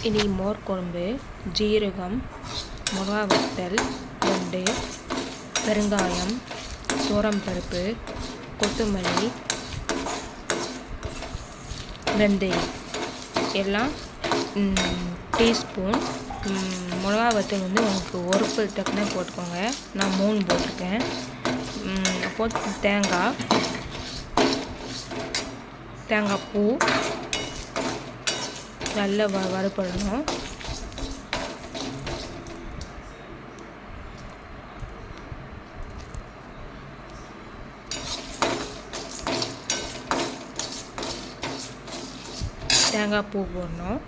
இனி மோர் குழம்பு, ஜீரகம், மிளகா வத்தல் 2, பெருங்காயம், சோளம்பருப்பு, கொத்தமல்லி, வெந்தயம் எல்லாம் டீஸ்பூன். மிளகா வத்தல் வந்து உங்களுக்கு ஒரு டக்குனே போட்டுக்கோங்க. நான் 3 போட்டிருக்கேன். அப்போது தேங்காய் பூ நல்லா வறுபடணும். தேங்காய் பூ போடணும்.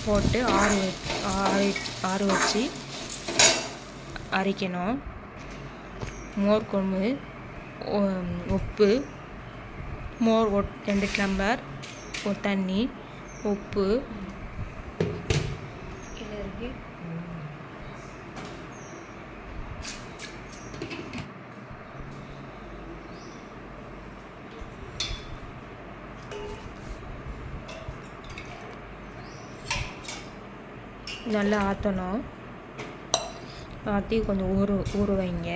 போட்டு ஆற வச்சு அரைக்கணும். மோர் குழம்பு, உப்பு, மோர் 2 டம்ளர் தண்ணி, உப்பு நல்லா ஆற்றணும். ஆற்றி கொஞ்சம் ஊற வைங்க.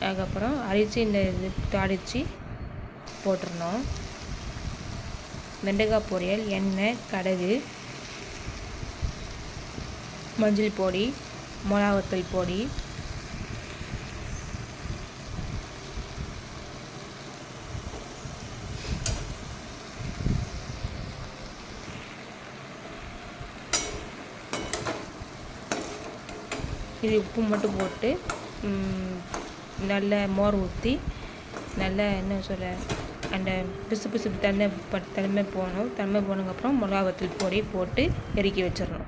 அதுக்கப்புறம் அரிசி இந்த இது தாளித்து போட்டுடணும். வெண்டைக்காய் பொரியல், எண்ணெய், கடுகு, மஞ்சள் பொடி, மிளகா வத்தல் பொடி, இது உப்பு மட்டும் போட்டு நல்ல மோர் ஊற்றி நல்லா என்ன சொல்ல அந்த பிசு தன்மை போகணும். தன்மை போனதுக்கப்புறம் மிளகா வத்தல் பொடி போட்டு இறக்கி வச்சிடணும்.